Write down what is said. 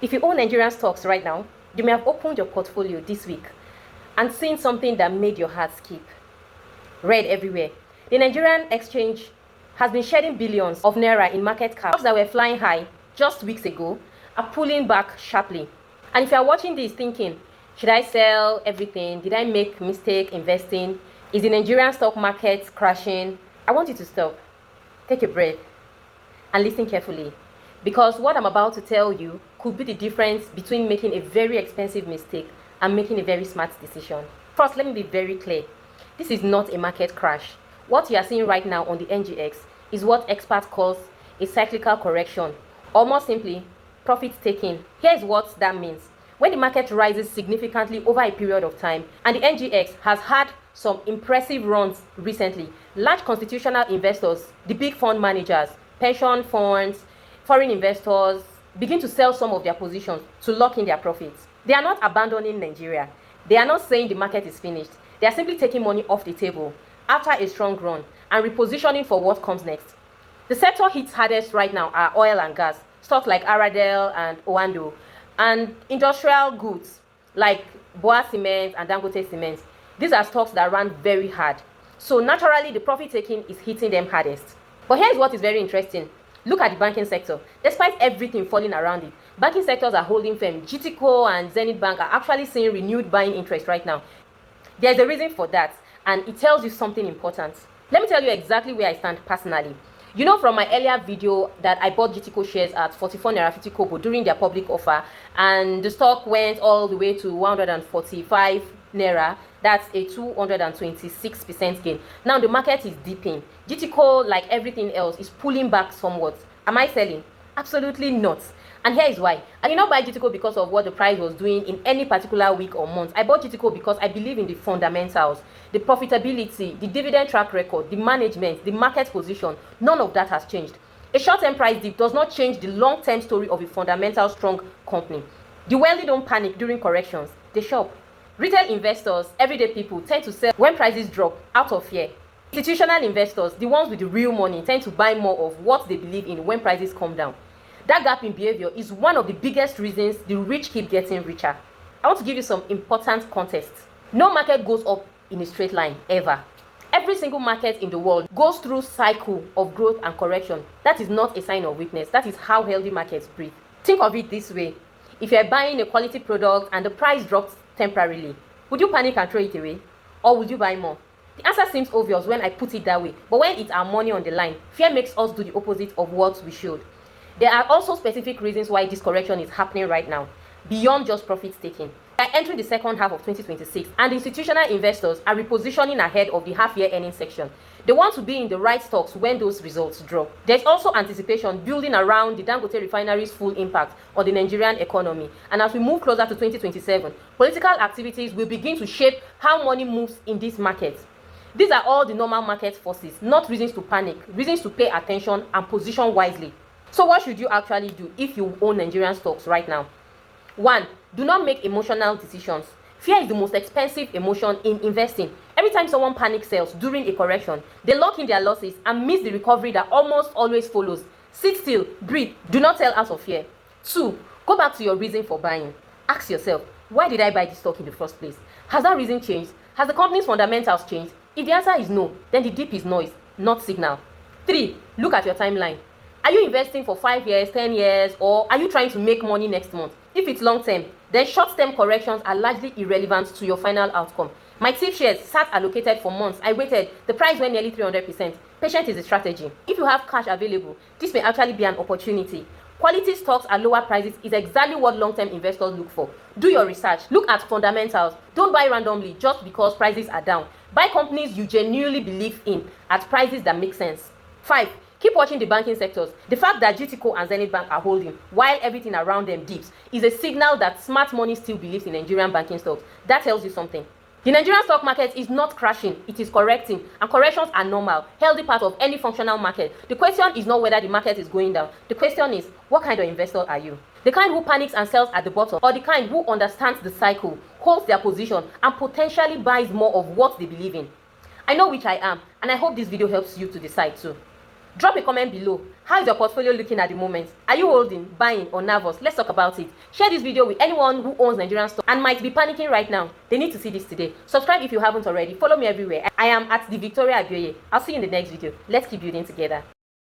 If you own Nigerian stocks right now, you may have opened your portfolio this week and seen something that made your heart skip. Read everywhere. The Nigerian Exchange has been shedding billions of naira in market cap. Stocks that were flying high just weeks ago are pulling back sharply. And if you are watching this thinking, should I sell everything? Did I make mistake investing? Is the Nigerian stock market crashing? I want you to stop, take a breath, and listen carefully. Because what I'm about to tell you could be the difference between making a very expensive mistake and making a very smart decision. First, let me be very clear. This is not a market crash. What you are seeing right now on the NGX is what experts call a cyclical correction, or more simply, profit taking. Here's what that means. When the market rises significantly over a period of time, and the NGX has had some impressive runs recently, large constitutional investors, the big fund managers, pension funds, foreign investors begin to sell some of their positions to lock in their profits. They are not abandoning Nigeria. They are not saying the market is finished. They are simply taking money off the table after a strong run and repositioning for what comes next. The sector hit hardest right now are oil and gas, stocks like Aradel and Oando, and industrial goods like Boa Cement and Dangote Cement. These are stocks that ran very hard. So naturally, the profit taking is hitting them hardest. But here's what is very interesting. Look at the banking sector. Despite everything falling around it, banking sectors are holding firm. GTCO and Zenith Bank are actually seeing renewed buying interest right now. There's a reason for that, and it tells you something important. Let me tell you exactly where I stand personally. You know from my earlier video that I bought GTCO shares at 44 naira 50 kobo during their public offer, and the stock went all the way to 145 naira. That's a 226% gain. Now the market is dipping. GTCO, like everything else, is pulling back somewhat. Am I selling? Absolutely not. And here is why. I did not buy GTCO because of what the price was doing in any particular week or month. I bought GTCO because I believe in the fundamentals, the profitability, the dividend track record, the management, the market position. None of that has changed. A short-term price dip does not change the long-term story of a fundamental strong company. The wealthy don't panic during corrections. They shop. Retail investors, everyday people, tend to sell when prices drop out of fear. Institutional investors, the ones with the real money, tend to buy more of what they believe in when prices come down. That gap in behavior is one of the biggest reasons the rich keep getting richer. I want to give you some important context. No market goes up in a straight line, ever. Every single market in the world goes through cycle of growth and correction. That is not a sign of weakness. That is how healthy markets breathe. Think of it this way. If you're buying a quality product and the price drops temporarily, would you panic and throw it away? Or would you buy more? The answer seems obvious when I put it that way. But when it's our money on the line, fear makes us do the opposite of what we should. There are also specific reasons why this correction is happening right now, beyond just profit taking. We are entering the second half of 2026, and institutional investors are repositioning ahead of the half-year earnings section. They want to be in the right stocks when those results drop. There's also anticipation building around the Dangote refinery's full impact on the Nigerian economy. And as we move closer to 2027, political activities will begin to shape how money moves in these markets. These are all the normal market forces, not reasons to panic, reasons to pay attention and position wisely. So what should you actually do if you own Nigerian stocks right now? 1. Do not make emotional decisions. Fear is the most expensive emotion in investing. Every time someone panic sells during a correction, they lock in their losses and miss the recovery that almost always follows. Sit still, breathe, do not sell out of fear. 2. Go back to your reason for buying. Ask yourself, why did I buy this stock in the first place? Has that reason changed? Has the company's fundamentals changed? If the answer is no, then the dip is noise, not signal. 3. Look at your timeline. Are you investing for 5 years, 10 years, or are you trying to make money next month? If it's long term, then short-term corrections are largely irrelevant to your final outcome. My tip shares sat allocated for months. I waited. The price went nearly 300%. Patience is a strategy. If you have cash available, this may actually be an opportunity. Quality stocks at lower prices is exactly what long-term investors look for. Do your research. Look at fundamentals. Don't buy randomly just because prices are down. Buy companies you genuinely believe in at prices that make sense. 5. Keep watching the banking sectors. The fact that GTCO and Zenith Bank are holding while everything around them dips is a signal that smart money still believes in Nigerian banking stocks. That tells you something. The Nigerian stock market is not crashing, it is correcting, and corrections are normal, healthy part of any functional market. The question is not whether the market is going down. The question is, what kind of investor are you? The kind who panics and sells at the bottom, or the kind who understands the cycle, holds their position, and potentially buys more of what they believe in? I know which I am, and I hope this video helps you to decide too. Drop a comment below. How is your portfolio looking at the moment? Are you holding, buying, or nervous? Let's talk about it. Share this video with anyone who owns Nigerian stock and might be panicking right now. They need to see this today. Subscribe if you haven't already. Follow me everywhere. I am at the Victoria Abioye. I'll see you in the next video. Let's keep building together.